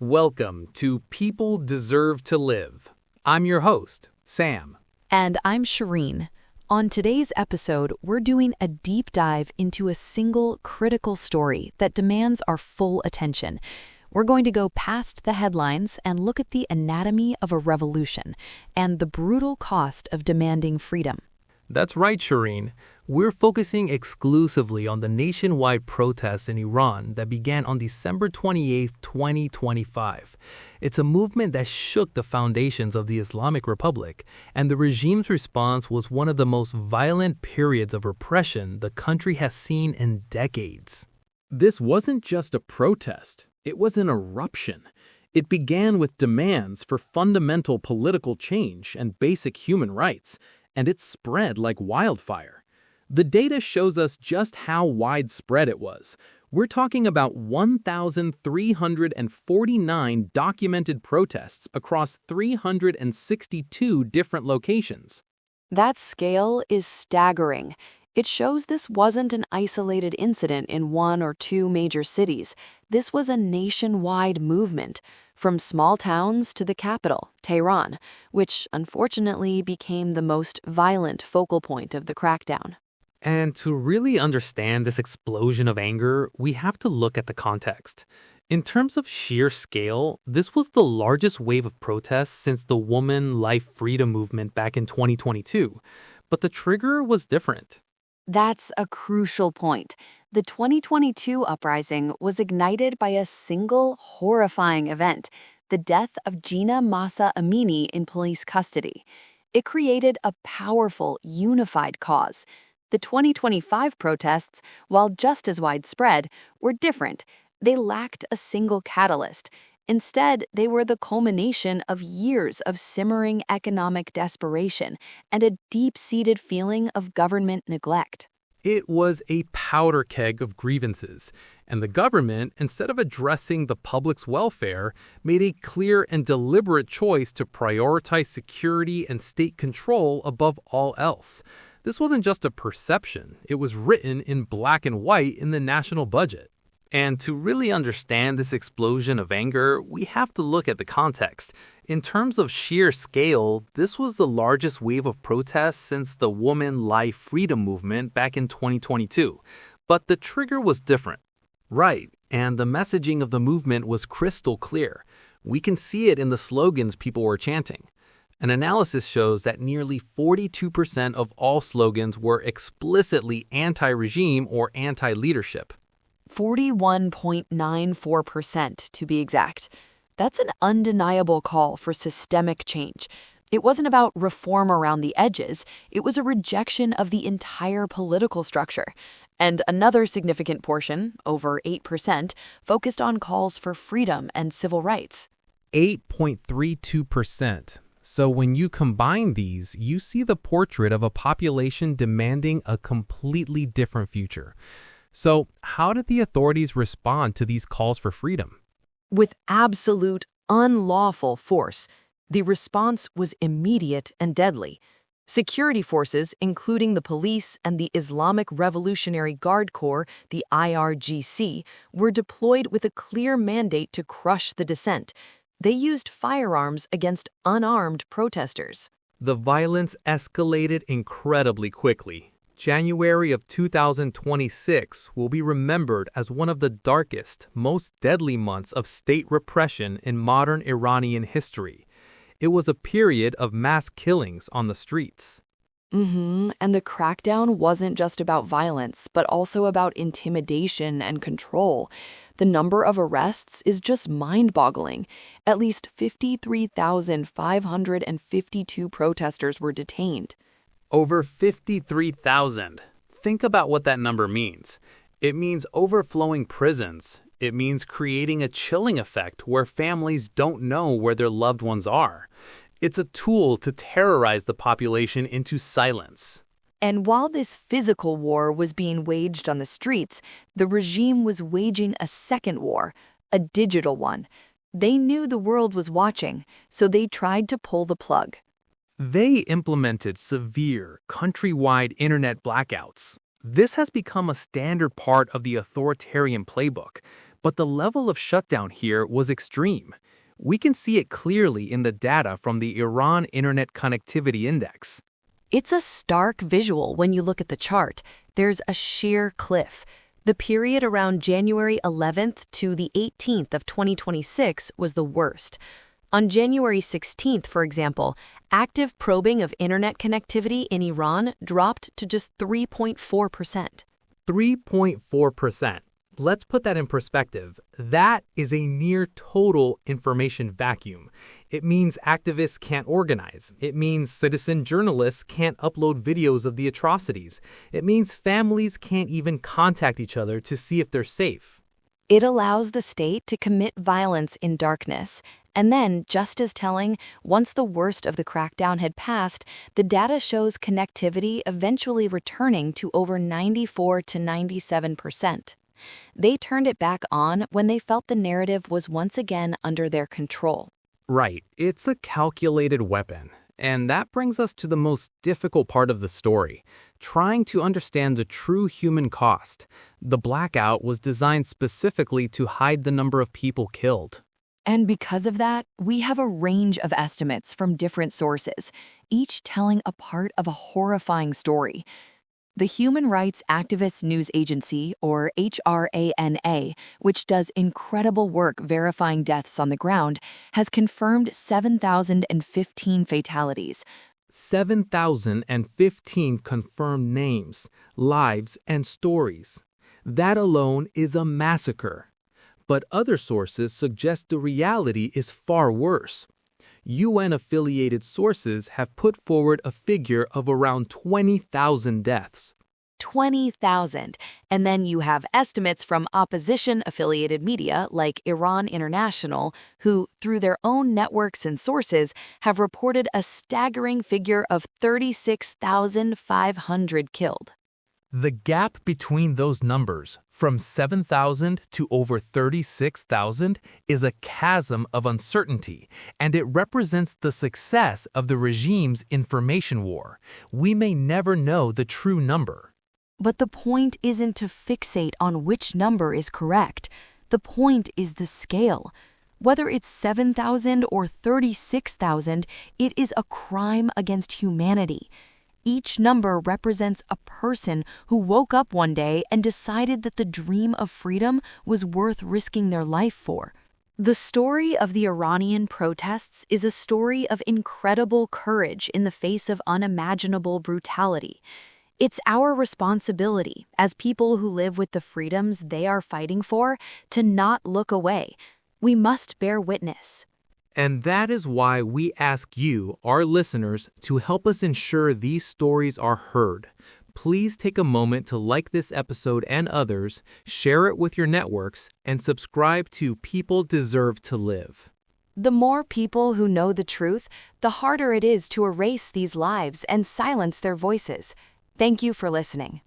Welcome to People Deserve to Live. I'm your host, Sam. And I'm Shireen. On today's episode, we're doing a deep dive into a single critical story that demands our full attention. We're going to go past the headlines and look at the anatomy of a revolution and the brutal cost of demanding freedom. That's right, Shireen. We're focusing exclusively on the nationwide protests in Iran that began on December 28, 2025. It's a movement that shook the foundations of the Islamic Republic, and the regime's response was one of the most violent periods of repression the country has seen in decades. This wasn't just a protest, it was an eruption. It began with demands for fundamental political change and basic human rights, and it spread like wildfire. The data shows us just how widespread it was. We're talking about 1,349 documented protests across 362 different locations. That scale is staggering. It shows this wasn't an isolated incident in one or two major cities. This was a nationwide movement, from small towns to the capital, Tehran, which unfortunately became the most violent focal point of the crackdown. And to really understand this explosion of anger, we have to look at the context. In terms of sheer scale, this was the largest wave of protests since the Woman Life Freedom movement back in 2022. But the trigger was different. That's a crucial point. The 2022 uprising was ignited by a single horrifying event, the death of Gina Mahsa Amini in police custody. It created a powerful, unified cause. The 2025 protests, while just as widespread, were different. They lacked a single catalyst. Instead, they were the culmination of years of simmering economic desperation and a deep-seated feeling of government neglect. It was a powder keg of grievances, and the government, instead of addressing the public's welfare, made a clear and deliberate choice to prioritize security and state control above all else. This wasn't just a perception, it was written in black and white in the national budget. And to really understand this explosion of anger, we have to look at the context. In terms of sheer scale, this was the largest wave of protests since the Woman Life Freedom movement back in 2022. But the trigger was different. Right, and the messaging of the movement was crystal clear. We can see it in the slogans people were chanting. An analysis shows that nearly 42% of all slogans were explicitly anti-regime or anti-leadership. 41.94% to be exact. That's an undeniable call for systemic change. It wasn't about reform around the edges, it was a rejection of the entire political structure. And another significant portion, over 8%, focused on calls for freedom and civil rights. 8.32%. So when you combine these, you see the portrait of a population demanding a completely different future. So how did the authorities respond to these calls for freedom? With absolute, unlawful force. The response was immediate and deadly. Security forces, including the police and the Islamic Revolutionary Guard Corps, the IRGC, were deployed with a clear mandate to crush the dissent. They used firearms against unarmed protesters. The violence escalated incredibly quickly. January of 2026 will be remembered as one of the darkest, most deadly months of state repression in modern Iranian history. It was a period of mass killings on the streets. And the crackdown wasn't just about violence, but also about intimidation and control. The number of arrests is just mind-boggling. At least 53,552 protesters were detained. Over 53,000. Think about what that number means. It means overflowing prisons. It means creating a chilling effect where families don't know where their loved ones are. It's a tool to terrorize the population into silence. And while this physical war was being waged on the streets, the regime was waging a second war, a digital one. They knew the world was watching, so they tried to pull the plug. They implemented severe, countrywide internet blackouts. This has become a standard part of the authoritarian playbook. But the level of shutdown here was extreme. We can see it clearly in the data from the Iran Internet Connectivity Index. It's a stark visual when you look at the chart. There's a sheer cliff. The period around January 11th to the 18th of 2026 was the worst. On January 16th, for example, active probing of internet connectivity in Iran dropped to just 3.4%. 3.4%. Let's put that in perspective. That is a near total information vacuum. It means activists can't organize. It means citizen journalists can't upload videos of the atrocities. It means families can't even contact each other to see if they're safe. It allows the state to commit violence in darkness. And then, just as telling, once the worst of the crackdown had passed, the data shows connectivity eventually returning to over 94 to 97%. They turned it back on when they felt the narrative was once again under their control. Right, it's a calculated weapon. And that brings us to the most difficult part of the story, trying to understand the true human cost. The blackout was designed specifically to hide the number of people killed. And because of that, we have a range of estimates from different sources, each telling a part of a horrifying story. The Human Rights Activist News Agency, or HRANA, which does incredible work verifying deaths on the ground, has confirmed 7,015 fatalities. 7,015 confirmed names, lives, and stories. That alone is a massacre. But other sources suggest the reality is far worse. UN-affiliated sources have put forward a figure of around 20,000 deaths. 20,000. And then you have estimates from opposition-affiliated media like Iran International, who, through their own networks and sources, have reported a staggering figure of 36,500 killed. The gap between those numbers, from 7,000 to over 36,000, is a chasm of uncertainty, and it represents the success of the regime's information war. We may never know the true number. But the point isn't to fixate on which number is correct. The point is the scale. Whether it's 7,000 or 36,000, it is a crime against humanity. Each number represents a person who woke up one day and decided that the dream of freedom was worth risking their life for. The story of the Iranian protests is a story of incredible courage in the face of unimaginable brutality. It's our responsibility, as people who live with the freedoms they are fighting for, to not look away. We must bear witness. And that is why we ask you, our listeners, to help us ensure these stories are heard. Please take a moment to like this episode and others, share it with your networks, and subscribe to People Deserve to Live. The more people who know the truth, the harder it is to erase these lives and silence their voices. Thank you for listening.